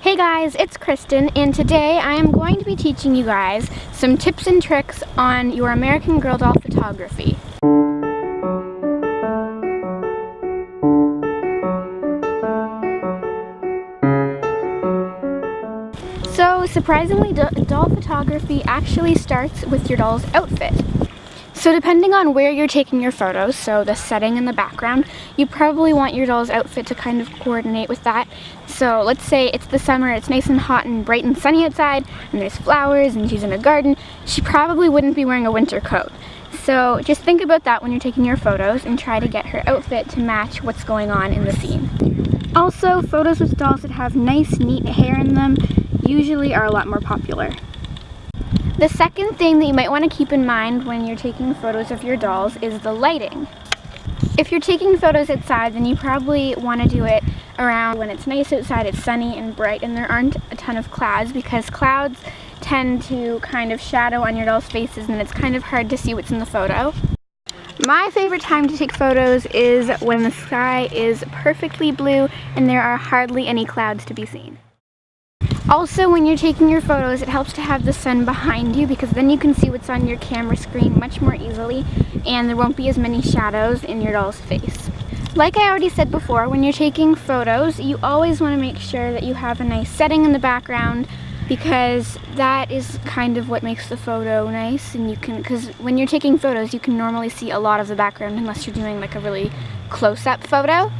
Hey guys, it's Kristen, and today I am going to be teaching you guys some tips and tricks on your American Girl doll photography. So surprisingly, doll photography actually starts with your doll's outfit. So depending on where you're taking your photos, so the setting in the background, you probably want your doll's outfit to kind of coordinate with that. So let's say it's the summer, it's nice and hot and bright and sunny outside, and there's flowers and she's in a garden. She probably wouldn't be wearing a winter coat. So just think about that when you're taking your photos and try to get her outfit to match what's going on in the scene. Also, photos with dolls that have nice, neat hair in them usually are a lot more popular. The second thing that you might want to keep in mind when you're taking photos of your dolls is the lighting. If you're taking photos outside, then you probably want to do it around when it's nice outside, it's sunny and bright, and there aren't a ton of clouds, because clouds tend to kind of shadow on your doll's faces and it's kind of hard to see what's in the photo. My favorite time to take photos is when the sky is perfectly blue and there are hardly any clouds to be seen. Also, when you're taking your photos, it helps to have the sun behind you, because then you can see what's on your camera screen much more easily and there won't be as many shadows in your doll's face. Like I already said before, when you're taking photos, you always want to make sure that you have a nice setting in the background, because that is kind of what makes the photo nice. And because when you're taking photos, you can normally see a lot of the background unless you're doing like a really close-up photo.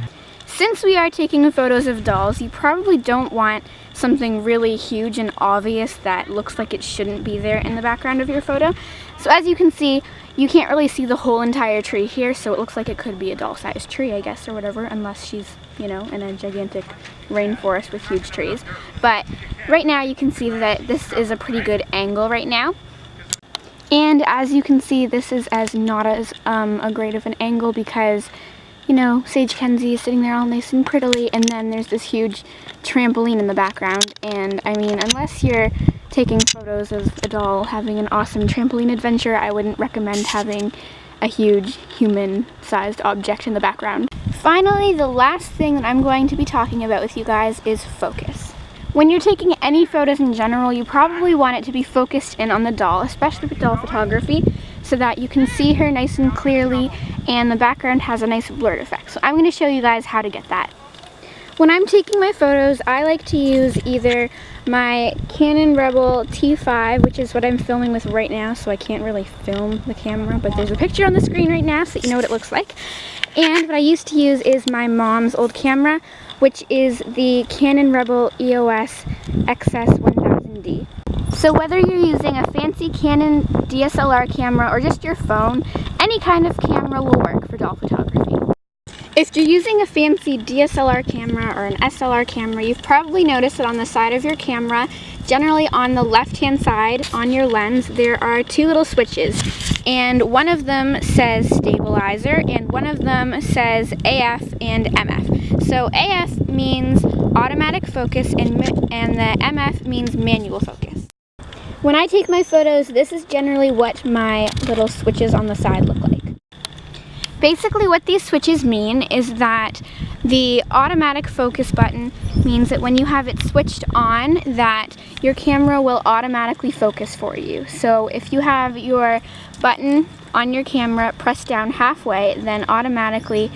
Since we are taking photos of dolls, you probably don't want something really huge and obvious that looks like it shouldn't be there in the background of your photo. So as you can see, you can't really see the whole entire tree here, so it looks like it could be a doll-sized tree, I guess, or whatever, unless she's, you know, in a gigantic rainforest with huge trees. But right now you can see that this is a pretty good angle right now. And as you can see, this is not as a great of an angle because, you know, Sage Kenzie is sitting there all nice and prettily, and then there's this huge trampoline in the background. And I mean, unless you're taking photos of a doll having an awesome trampoline adventure, I wouldn't recommend having a huge human-sized object in the background. Finally, the last thing that I'm going to be talking about with you guys is focus. When you're taking any photos in general, you probably want it to be focused in on the doll, especially with doll photography, so that you can see her nice and clearly and the background has a nice blurred effect. So I'm going to show you guys how to get that. When I'm taking my photos, I like to use either my Canon Rebel T5, which is what I'm filming with right now, so I can't really film the camera, but there's a picture on the screen right now so that you know what it looks like. And what I used to use is my mom's old camera, which is the Canon Rebel EOS XS1000D. So whether you're using a fancy Canon DSLR camera or just your phone, any kind of camera will work for doll photography. If you're using a fancy DSLR camera or an SLR camera, you've probably noticed that on the side of your camera, generally on the left-hand side on your lens, there are two little switches. And one of them says stabilizer and one of them says AF and MF. So AF means automatic focus and the MF means manual focus. When I take my photos, this is generally what my little switches on the side look like. Basically what these switches mean is that the automatic focus button means that when you have it switched on, that your camera will automatically focus for you. So if you have your button on your camera pressed down halfway, then automatically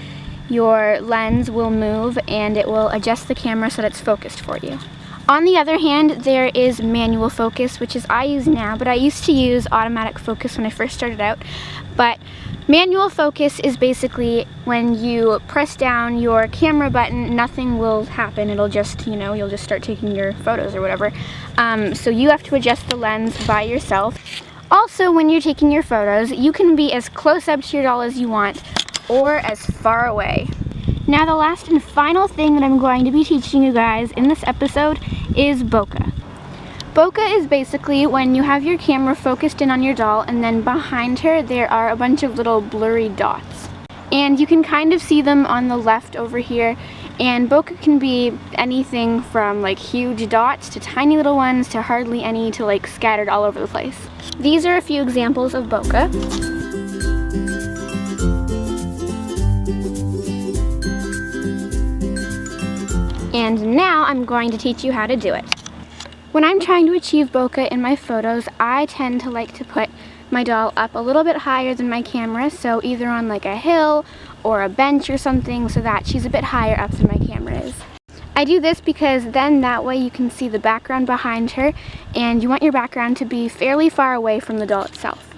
your lens will move and it will adjust the camera so that it's focused for you. On the other hand, there is manual focus, which is I use now, but I used to use automatic focus when I first started out. But manual focus is basically when you press down your camera button, nothing will happen. It'll just, you know, you'll just start taking your photos or whatever. So you have to adjust the lens by yourself. Also, when you're taking your photos, you can be as close up to your doll as you want or as far away. Now the last and final thing that I'm going to be teaching you guys in this episode is Boca. Boca is basically when you have your camera focused in on your doll and then behind her there are a bunch of little blurry dots. And you can kind of see them on the left over here, and Boca can be anything from like huge dots to tiny little ones to hardly any to like scattered all over the place. These are a few examples of Boca. And And now I'm going to teach you how to do it. When I'm trying to achieve bokeh in my photos, I tend to like to put my doll up a little bit higher than my camera, so either on like a hill or a bench or something, so that she's a bit higher up than my camera is. I do this because then that way you can see the background behind her, and you want your background to be fairly far away from the doll itself.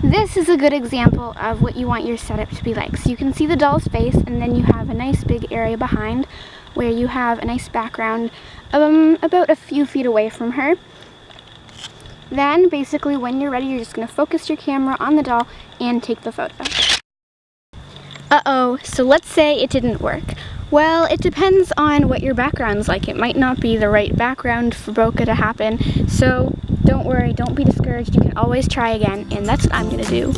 This is a good example of what you want your setup to be like. So you can see the doll's face, and then you have a nice big area behind where you have a nice background about a few feet away from her. Then basically when you're ready, you're just going to focus your camera on the doll and take the photo. Uh-oh, so let's say it didn't work. Well, it depends on what your background's like. It might not be the right background for bokeh to happen, so don't worry, don't be discouraged. You can always try again, and that's what I'm going to do.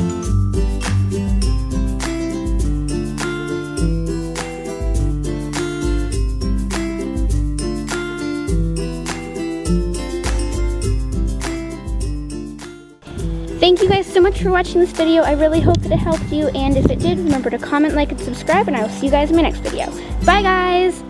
Thank you guys so much for watching this video. I really hope that it helped you, and if it did, remember to comment, like, and subscribe, and I will see you guys in my next video. Bye guys!